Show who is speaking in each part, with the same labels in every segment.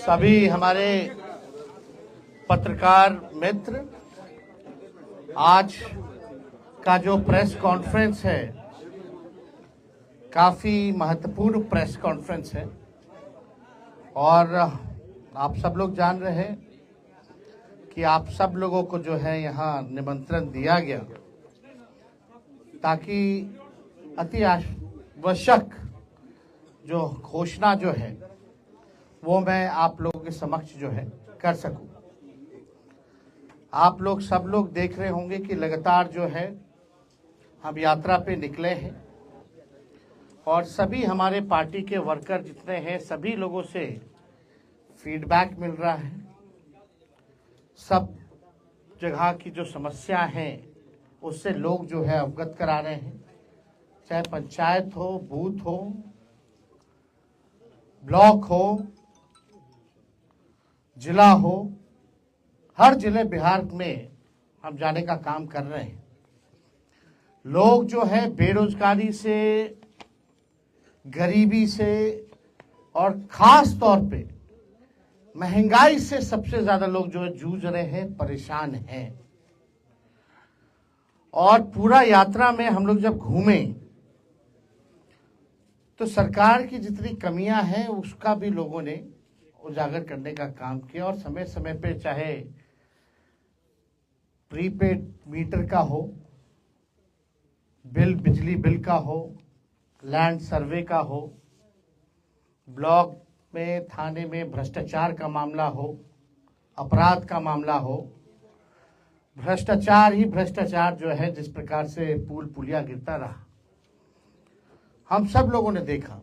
Speaker 1: सभी हमारे पत्रकार मित्र, आज का जो प्रेस कॉन्फ्रेंस है काफ़ी महत्वपूर्ण प्रेस कॉन्फ्रेंस है और आप सब लोग जान रहे हैं कि आप सब लोगों को जो है यहाँ निमंत्रण दिया गया ताकि अति आवश्यक जो घोषणा जो है वो मैं आप लोगों के समक्ष जो है कर सकूं। आप लोग सब लोग देख रहे होंगे कि लगातार जो है हम यात्रा पे निकले हैं और सभी हमारे पार्टी के वर्कर जितने हैं सभी लोगों से फीडबैक मिल रहा है। सब जगह की जो समस्या है उससे लोग जो है अवगत करा रहे हैं, चाहे पंचायत हो, बूथ हो, ब्लॉक हो, जिला हो, हर जिले बिहार में हम जाने का काम कर रहे हैं। लोग जो है बेरोजगारी से, गरीबी से और खास तौर पे महंगाई से सबसे ज्यादा लोग जो है जूझ रहे हैं, परेशान हैं। और पूरा यात्रा में हम लोग जब घूमे तो सरकार की जितनी कमियां हैं उसका भी लोगों ने उजागर करने का काम किया और समय समय पे चाहे प्रीपेड मीटर का हो, बिजली बिल का हो, लैंड सर्वे का हो, ब्लॉक में थाने में भ्रष्टाचार का मामला हो, अपराध का मामला हो, भ्रष्टाचार ही भ्रष्टाचार जो है जिस प्रकार से पुल पुलिया गिरता रहा हम सब लोगों ने देखा।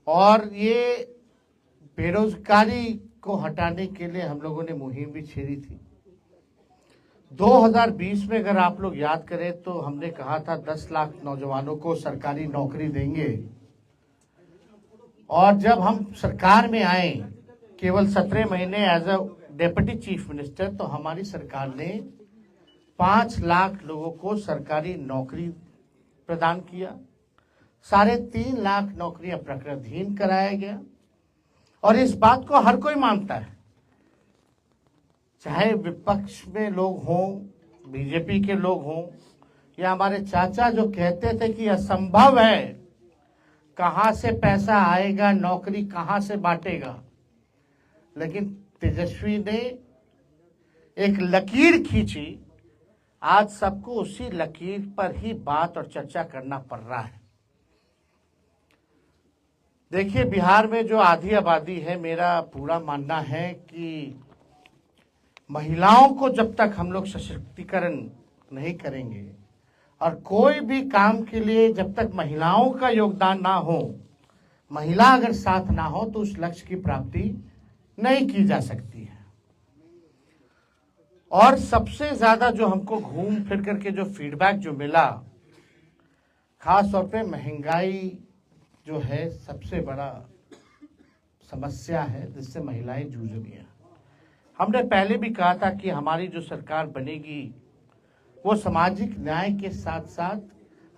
Speaker 1: और ये बेरोजगारी को हटाने के लिए हम लोगों ने मुहिम भी छेड़ी थी। 2020 में अगर आप लोग याद करें तो हमने कहा था 10 लाख नौजवानों को सरकारी नौकरी देंगे और जब हम सरकार में आए केवल 17 महीने as a deputy chief minister तो हमारी सरकार ने 5 लाख लोगों को सरकारी नौकरी प्रदान किया। 3.5 लाख नौकरियां प्रक्रियाधीन कराया गया और इस बात को हर कोई मानता है, चाहे विपक्ष में लोग हों, बीजेपी के लोग हों या हमारे चाचा जो कहते थे कि असंभव है, कहां से पैसा आएगा, नौकरी कहां से बांटेगा। लेकिन तेजस्वी ने एक लकीर खींची, आज सबको उसी लकीर पर ही बात और चर्चा करना पड़ रहा है। देखिए, बिहार में जो आधी आबादी है, मेरा पूरा मानना है कि महिलाओं को जब तक हम लोग सशक्तिकरण नहीं करेंगे और कोई भी काम के लिए जब तक महिलाओं का योगदान ना हो, महिला अगर साथ ना हो तो उस लक्ष्य की प्राप्ति नहीं की जा सकती है। और सबसे ज्यादा जो हमको घूम फिर करके जो फीडबैक जो मिला, खास तौर पे महंगाई जो है सबसे बड़ा समस्या है जिससे महिलाएं जूझ रही हैं। हमने पहले भी कहा था कि हमारी जो सरकार बनेगी वो सामाजिक न्याय के साथ साथ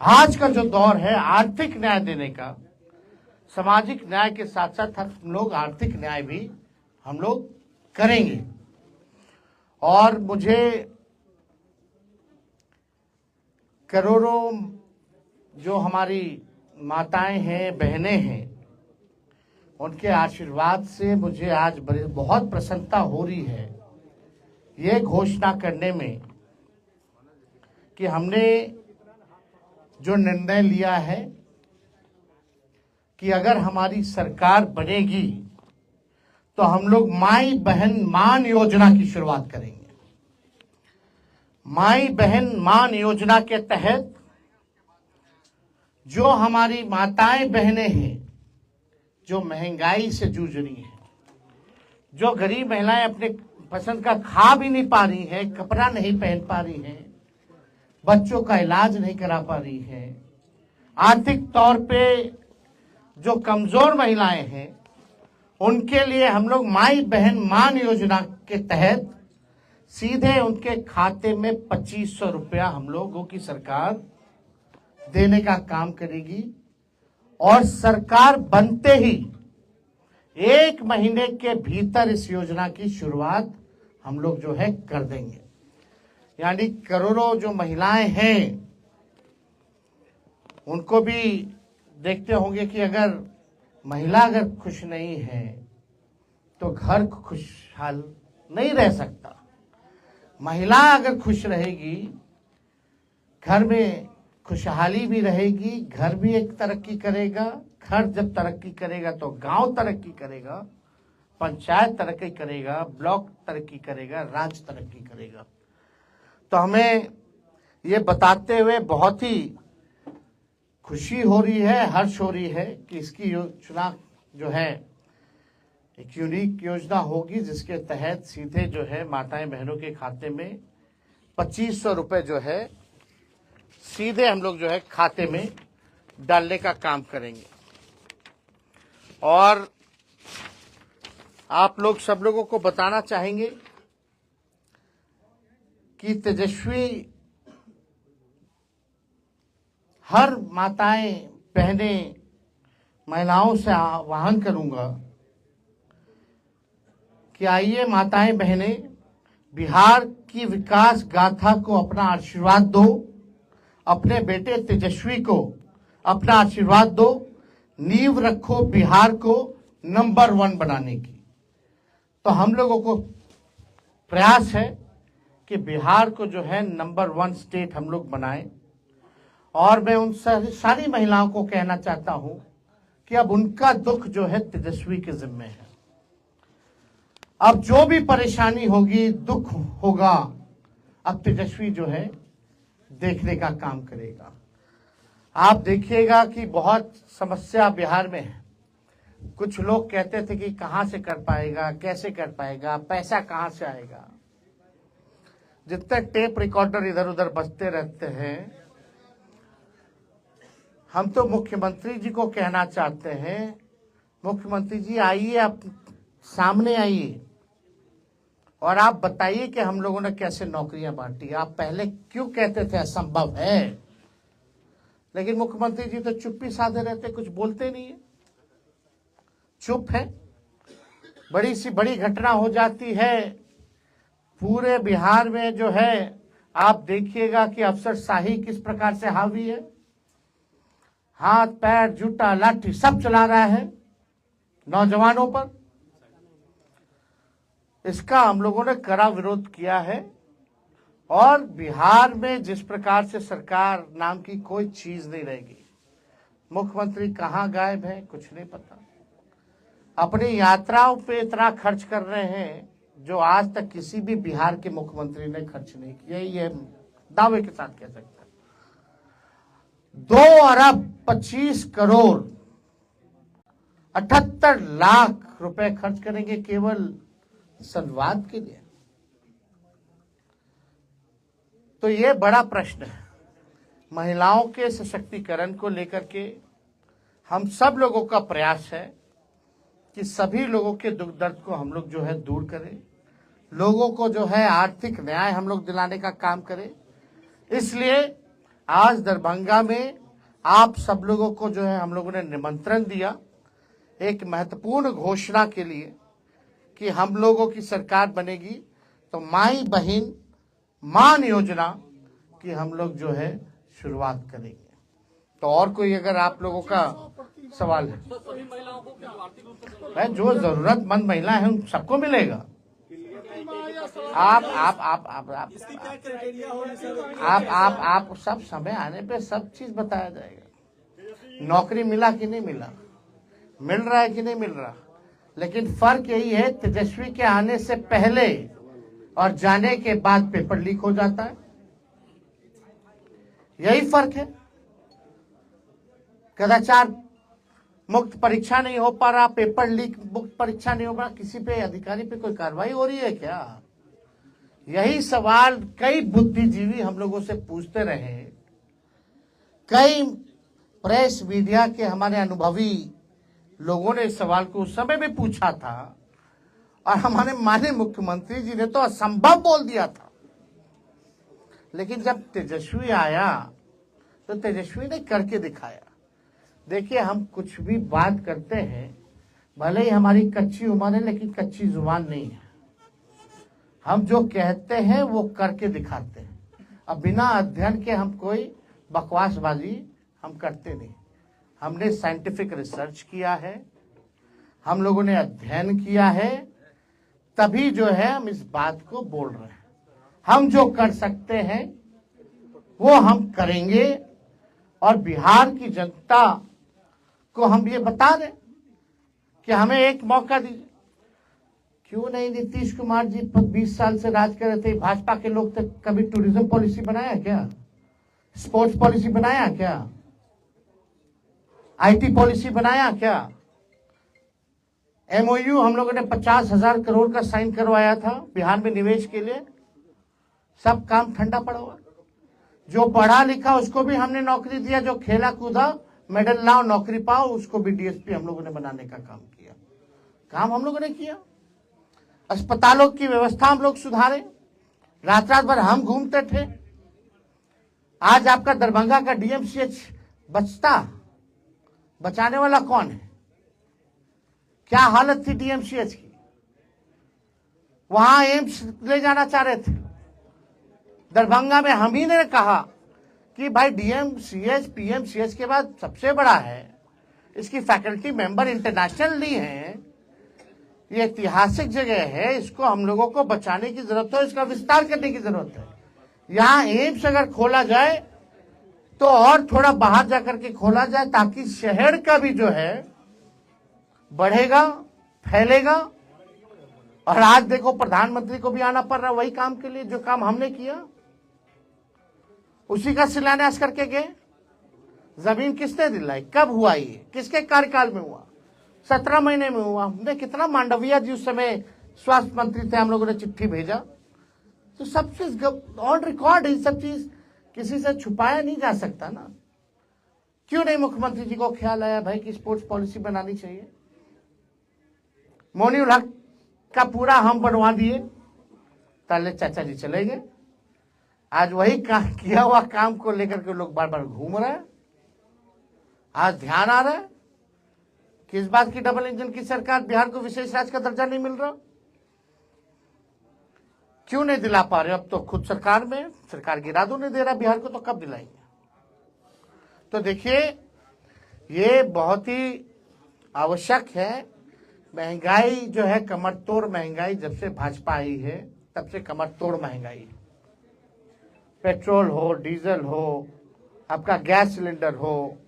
Speaker 1: आज का जो दौर है आर्थिक न्याय देने का, सामाजिक न्याय के साथ साथ हम लोग आर्थिक न्याय भी हम लोग करेंगे। और मुझे करोड़ों जो हमारी माताएं हैं, बहनें हैं, उनके आशीर्वाद से मुझे आज बहुत प्रसन्नता हो रही है ये घोषणा करने में कि हमने जो निर्णय लिया है कि अगर हमारी सरकार बनेगी तो हम लोग माई बहन मान योजना की शुरुआत करेंगे। माई बहन मान योजना के तहत जो हमारी माताएं बहनें हैं जो महंगाई से जूझ रही हैं, जो गरीब महिलाएं अपने पसंद का खा भी नहीं पा रही हैं, कपड़ा नहीं पहन पा रही हैं, बच्चों का इलाज नहीं करा पा रही हैं, आर्थिक तौर पे जो कमजोर महिलाएं हैं, उनके लिए हम लोग माई बहन मान योजना के तहत सीधे उनके खाते में 2500 रुपया हम लोगों की सरकार देने का काम करेगी। और सरकार बनते ही 1 महीने के भीतर इस योजना की शुरुआत हम लोग जो है कर देंगे। यानी करोड़ों जो महिलाएं हैं उनको भी देखते होंगे कि अगर महिला अगर खुश नहीं है तो घर खुशहाल नहीं रह सकता। महिला अगर खुश रहेगी, घर में खुशहाली भी रहेगी, घर भी एक तरक्की करेगा। घर जब तरक्की करेगा तो गांव तरक्की करेगा, पंचायत तरक्की करेगा, ब्लॉक तरक्की करेगा, राज्य तरक्की करेगा। तो हमें ये बताते हुए बहुत ही खुशी हो रही है, हर्ष हो रही है कि इसकी योजना जो है एक यूनिक योजना होगी, जिसके तहत सीधे जो है माताएं बहनों के खाते में 2500 रुपये जो है सीधे हम लोग जो है खाते में डालने का काम करेंगे। और आप लोग सब लोगों को बताना चाहेंगे कि तेजस्वी हर माताएं बहनें महिलाओं से आह्वान करूंगा कि आइए माताएं बहनें, बिहार की विकास गाथा को अपना आशीर्वाद दो, अपने बेटे तेजस्वी को अपना आशीर्वाद दो, नींव रखो बिहार को नंबर 1 बनाने की। तो हम लोगों को प्रयास है कि बिहार को जो है नंबर 1 स्टेट हम लोग बनाएं। और मैं उन सारी महिलाओं को कहना चाहता हूं कि अब उनका दुख जो है तेजस्वी के जिम्मे है। अब जो भी परेशानी होगी, दुख होगा, अब तेजस्वी जो है देखने का काम करेगा। आप देखिएगा कि बहुत समस्या बिहार में है। कुछ लोग कहते थे कि कहां से कर पाएगा, कैसे कर पाएगा, पैसा कहां से आएगा। जितने टेप रिकॉर्डर इधर उधर बजते रहते हैं, हम तो मुख्यमंत्री जी को कहना चाहते हैं, मुख्यमंत्री जी आइए, आप सामने आइए और आप बताइए कि हम लोगों ने कैसे नौकरियां बांटी। आप पहले क्यों कहते थे असंभव है, लेकिन मुख्यमंत्री जी तो चुप्पी साधे रहते, कुछ बोलते नहीं है, चुप है। बड़ी सी बड़ी घटना हो जाती है पूरे बिहार में जो है, आप देखिएगा कि अफसरशाही किस प्रकार से हावी है। हाथ पैर जूता लाठी सब चला रहा है नौजवानों पर। इसका हम लोगों ने कड़ा विरोध किया है। और बिहार में जिस प्रकार से सरकार नाम की कोई चीज नहीं रहेगी। मुख्यमंत्री कहां गायब है कुछ नहीं पता। अपनी यात्राओं पे इतना खर्च कर रहे हैं जो आज तक किसी भी बिहार के मुख्यमंत्री ने खर्च नहीं किया, ये दावे के साथ कह सकते हैं। 2 अरब 25 करोड़ 78 लाख रुपए खर्च करेंगे केवल संवाद के लिए। तो ये बड़ा प्रश्न है। महिलाओं के सशक्तिकरण को लेकर के हम सब लोगों का प्रयास है कि सभी लोगों के दुख दर्द को हम लोग जो है दूर करें, लोगों को जो है आर्थिक न्याय हम लोग दिलाने का काम करें। इसलिए आज दरभंगा में आप सब लोगों को जो है हम लोगों ने निमंत्रण दिया एक महत्वपूर्ण घोषणा के लिए कि हम लोगों की सरकार बनेगी तो माई बहन मान योजना की हम लोग जो है शुरुआत करेंगे। तो और कोई अगर आप लोगों का सवाल है, जो जरूरतमंद महिला है उन सबको मिलेगा। आप सब समय आने पे सब चीज बताया जाएगा। नौकरी मिला कि नहीं मिला, मिल रहा है कि नहीं मिल रहा, लेकिन फर्क यही है तेजस्वी के आने से पहले और जाने के बाद पेपर लीक हो जाता है, यही फर्क है। कदाचार मुक्त परीक्षा नहीं हो पा रहा, पेपर लीक मुक्त परीक्षा नहीं हो पा रहा, किसी पे अधिकारी पे कोई कार्रवाई हो रही है क्या? यही सवाल कई बुद्धिजीवी हम लोगों से पूछते रहे। कई प्रेस मीडिया के हमारे अनुभवी लोगों ने इस सवाल को उस समय में पूछा था और हमारे माननीय मुख्यमंत्री जी ने तो असंभव बोल दिया था। लेकिन जब तेजस्वी आया तो तेजस्वी ने करके दिखाया। देखिए, हम कुछ भी बात करते हैं, भले ही हमारी कच्ची उम्र है लेकिन कच्ची जुबान नहीं है। हम जो कहते हैं वो करके दिखाते हैं। अब बिना अध्ययन के हम कोई बकवासबाजी हम करते नहीं। हमने साइंटिफिक रिसर्च किया है, हम लोगों ने अध्ययन किया है, तभी जो है हम इस बात को बोल रहे हैं। हम जो कर सकते हैं वो हम करेंगे और बिहार की जनता को हम ये बता दें कि हमें एक मौका दीजिए। क्यों नहीं? नीतीश कुमार जी 20 साल से राज कर रहे थे, भाजपा के लोग तक कभी टूरिज्म पॉलिसी बनाया क्या? स्पोर्ट्स पॉलिसी बनाया क्या? आईटी पॉलिसी बनाया क्या? एमओयू हम लोगों ने 50,000 करोड़ का साइन करवाया था बिहार में निवेश के लिए, सब काम ठंडा पड़ा हुआ। जो पढ़ा लिखा उसको भी हमने नौकरी दिया, जो खेला कूदा मेडल लाओ नौकरी पाओ उसको भी डीएसपी हम लोगों ने बनाने का काम किया। काम हम लोगों ने किया। अस्पतालों की व्यवस्था हम लोग सुधारे, रात रात भर हम घूमते थे। आज आपका दरभंगा का डीएमसीएच बचाने वाला कौन है? क्या हालत थी डीएमसीएच की? वहां एम्स ले जाना चाह रहे थे। दरभंगा में हम ही ने कहा कि भाई डीएमसीएच पीएमसीएच के बाद सबसे बड़ा है, इसकी फैकल्टी मेंबर इंटरनेशनली है, ये ऐतिहासिक जगह है, इसको हम लोगों को बचाने की जरूरत है, इसका विस्तार करने की जरूरत है। यहाँ एम्स अगर खोला जाए तो और थोड़ा बाहर जाकर के खोला जाए ताकि शहर का भी जो है बढ़ेगा, फैलेगा। और आज देखो प्रधानमंत्री को भी आना पड़ रहा है वही काम के लिए जो काम हमने किया, उसी का शिलान्यास करके गए। जमीन किसने दिलाई? कब हुआ? ये किसके कार्यकाल में हुआ? 17 महीने में हुआ। हमने कितना, मांडविया जी उस समय स्वास्थ्य मंत्री थे, हम लोगों ने चिट्ठी भेजा। तो सब चीज ऑन रिकॉर्ड है, सब चीज किसी से छुपाया नहीं जा सकता ना। क्यों नहीं मुख्यमंत्री जी को ख्याल आया भाई कि स्पोर्ट्स पॉलिसी बनानी चाहिए? मोनीउल हक का पूरा हम बनवा दिए, ताले चाचा जी चले गए। आज वही किया हुआ काम को लेकर के लोग बार बार घूम रहे हैं। आज ध्यान आ रहा है कि इस बात की डबल इंजन की सरकार, बिहार को विशेष राज्य का दर्जा नहीं मिल रहा। क्यों नहीं दिला पा रहे? अब तो खुद सरकार में, सरकार गिरा दो नहीं दे रहा बिहार को, तो कब दिलाएंगे? तो देखिए ये बहुत ही आवश्यक है। महंगाई जो है कमर तोड़ महंगाई, जब से भाजपा आई है तब से कमर तोड़ महंगाई। पेट्रोल हो, डीजल हो, आपका गैस सिलेंडर हो।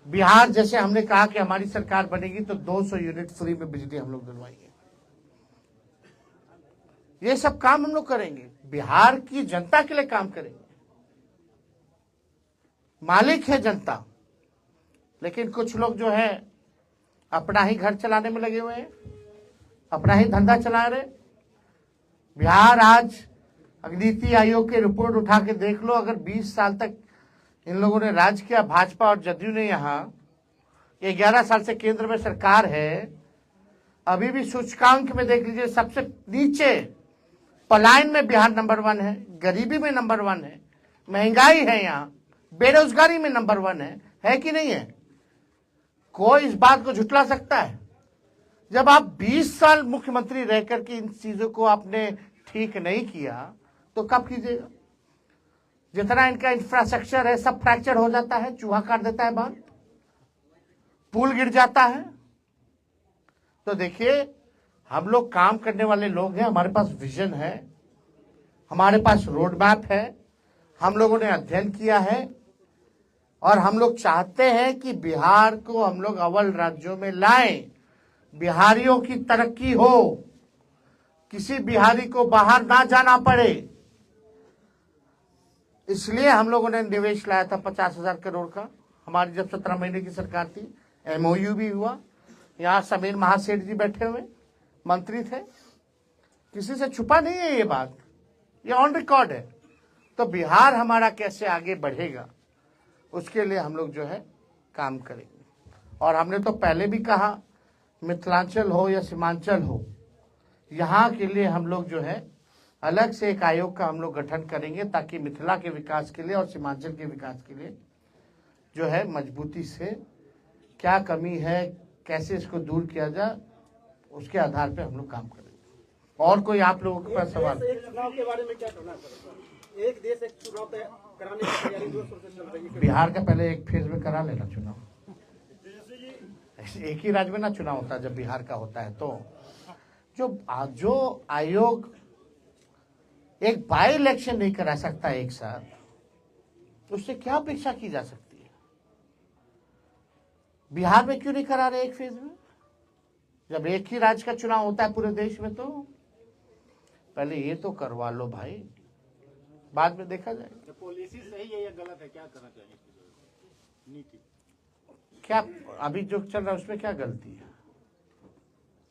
Speaker 1: बिहार जैसे हमने कहा कि हमारी सरकार बनेगी तो 200 यूनिट फ्री में बिजली हम लोग दिलवाएंगे। ये सब काम हम लोग करेंगे, बिहार की जनता के लिए काम करेंगे। मालिक है जनता, लेकिन कुछ लोग जो है अपना ही घर चलाने में लगे हुए हैं, अपना ही धंधा चला रहे। बिहार आज नीति आयोग की रिपोर्ट उठा के देख लो, अगर 20 साल तक इन लोगों ने राज किया, भाजपा और जदयू ने, यहाँ 11 साल से केंद्र में सरकार है, अभी भी सूचकांक में देख लीजिए सबसे नीचे, पलायन में बिहार नंबर 1 है, गरीबी में नंबर 1 है, महंगाई है, यहाँ बेरोजगारी में नंबर 1 है कि नहीं है? कोई इस बात को झुटला सकता है? जब आप 20 साल मुख्यमंत्री रह करके इन चीजों को आपने ठीक नहीं किया तो कब कीजिएगा? जितना इनका इंफ्रास्ट्रक्चर है सब फ्रैक्चर हो जाता है, चूहा काट देता है बांध, पुल गिर जाता है। तो देखिए हम लोग काम करने वाले लोग हैं, हमारे पास विजन है, हमारे पास रोड मैप है, हम लोगों ने अध्ययन किया है और हम लोग चाहते हैं कि बिहार को हम लोग अव्वल राज्यों में लाएं, बिहारियों की तरक्की हो, किसी बिहारी को बाहर ना जाना पड़े। इसलिए हम लोगों ने निवेश लाया था 50,000 करोड़ का, हमारी जब 17 महीने की सरकार थी। एमओयू भी हुआ, यहाँ समीर महासेठ जी बैठे हुए मंत्री थे, किसी से छुपा नहीं है ये बात, ये ऑन रिकॉर्ड है। तो बिहार हमारा कैसे आगे बढ़ेगा उसके लिए हम लोग जो है काम करेंगे। और हमने तो पहले भी कहा, मिथिलांचल हो या सीमांचल हो, यहाँ के लिए हम लोग जो है अलग से एक आयोग का हम लोग गठन करेंगे ताकि मिथिला के विकास के लिए और सीमांचल के विकास के लिए जो है मजबूती से क्या कमी है, कैसे इसको दूर किया जाए, उसके आधार पे हम लोग काम करेंगे। और कोई आप लोगों के पास सवाल?
Speaker 2: एक चुनाव के बारे में क्या कहना है? एक देश एक चुनाव कराने की तैयारी जोर शोर से चल रही है।
Speaker 1: बिहार का पहले एक फेज में करा लेना चुनाव, एक ही राज्य में ना चुनाव होता है। जब बिहार का होता है तो जो आयोग एक बाई इलेक्शन नहीं करा सकता एक साथ, उससे क्या अपेक्षा की जा सकती है? बिहार में क्यों नहीं करा रहे एक फेज में? जब एक ही राज्य का चुनाव होता है पूरे देश में, तो पहले ये तो करवा लो भाई, बाद में देखा जाएगा।
Speaker 2: पॉलिसी सही है या गलत है, क्या करना चाहिए नीति?
Speaker 1: क्या अभी जो चल रहा है उसमें क्या गलती है?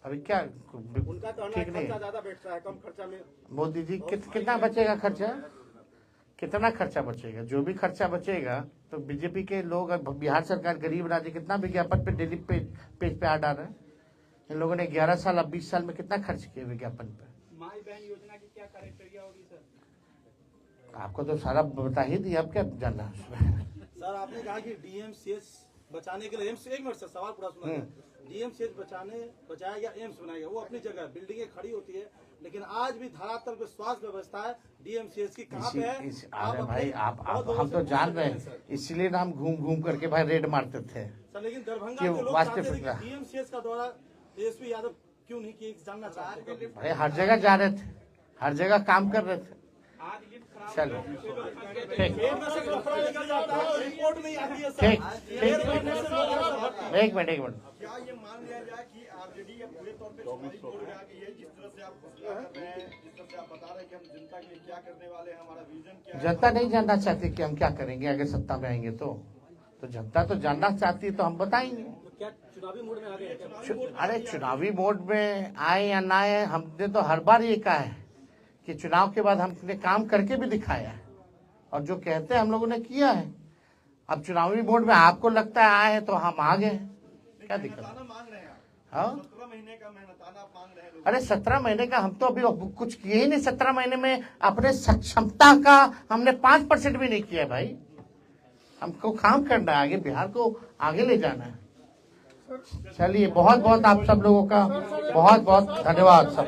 Speaker 1: अभी क्या
Speaker 2: उनका तो
Speaker 1: ठीक नहीं है?
Speaker 2: ज्यादा बैठता है, कम खर्चा में।
Speaker 1: मोदी जी कितना बचेगा खर्चा? कितना खर्चा बचेगा? जो भी खर्चा बचेगा तो बीजेपी के लोग, बिहार सरकार गरीब राज्य, कितना विज्ञापन पे डेली पेज पे आ डाल रहे हैं। इन लोगों ने 11 साल अब 20 साल में कितना खर्च किया विज्ञापन पे?
Speaker 2: माई बहन योजना की क्या क्राइटेरिया होगी सर?
Speaker 1: आपको तो सारा बता ही दिया, अब क्या जानना है उसमें?
Speaker 2: सर आपने कहा कि डीएमसीएच बचाने के लिए एम्स, एक मिनट सर सवाल पूरा सुना। डीएमसीएच बचाया एम्स बनाएगा, वो अपनी जगह बिल्डिंगें खड़ी होती है, लेकिन आज भी धरातल पे स्वास्थ्य व्यवस्था है डीएमसीएच की कहाँ पे है?
Speaker 1: अरे भाई आप हम तो जान रहे हैं, इसलिए ना हम घूम घूम करके भाई रेड मारते थे
Speaker 2: सर। लेकिन दरभंगा के लोग चाहते थे कि डीएमसीएच का दौरा तेजस्वी यादव क्यों नहीं किए, जानना चाहते थे।
Speaker 1: भाई हर जगह जा रहे थे, हर जगह काम कर रहे थे। चलो ठीक,
Speaker 2: रिपोर्ट नहीं आती है
Speaker 1: ठीक, एक मिनट
Speaker 2: क्या ये मान लिया जाए कि आरजेडी अब पूरे तौर पे चुनावी मोड में आ गई है? जिस तरह से आप फैसला कर रहे हैं, जिस तरह से आप बता रहे हैं कि हम जनता के लिए क्या करने वाले हैं, हमारा विजन क्या है।
Speaker 1: जनता नहीं जानना चाहती कि हम क्या करेंगे अगर सत्ता में आएंगे तो जनता तो जानना चाहती है, तो हम बताएंगे।
Speaker 2: तो क्या चुनावी मोड में आ गए?
Speaker 1: अरे चुनावी मोड में आए या ना आए, हमने तो हर बार ये कहा है कि चुनाव के बाद हमने काम करके भी दिखाया है, और जो कहते हैं हम लोगों ने किया है। अब चुनावी मोड में आपको लगता है आए तो हम आ गए, क्या दिक्कत? हाँ
Speaker 2: 17 महीने का मेहनताना मांग रहे हैं।
Speaker 1: अरे 17 महीने का हम तो अभी कुछ किए ही नहीं। 17 महीने में अपने सक्षमता का हमने 5% भी नहीं किया भाई। हमको काम करना है, आगे बिहार को आगे ले जाना है। चलिए बहुत बहुत आप सब लोगों का बहुत बहुत धन्यवाद सब।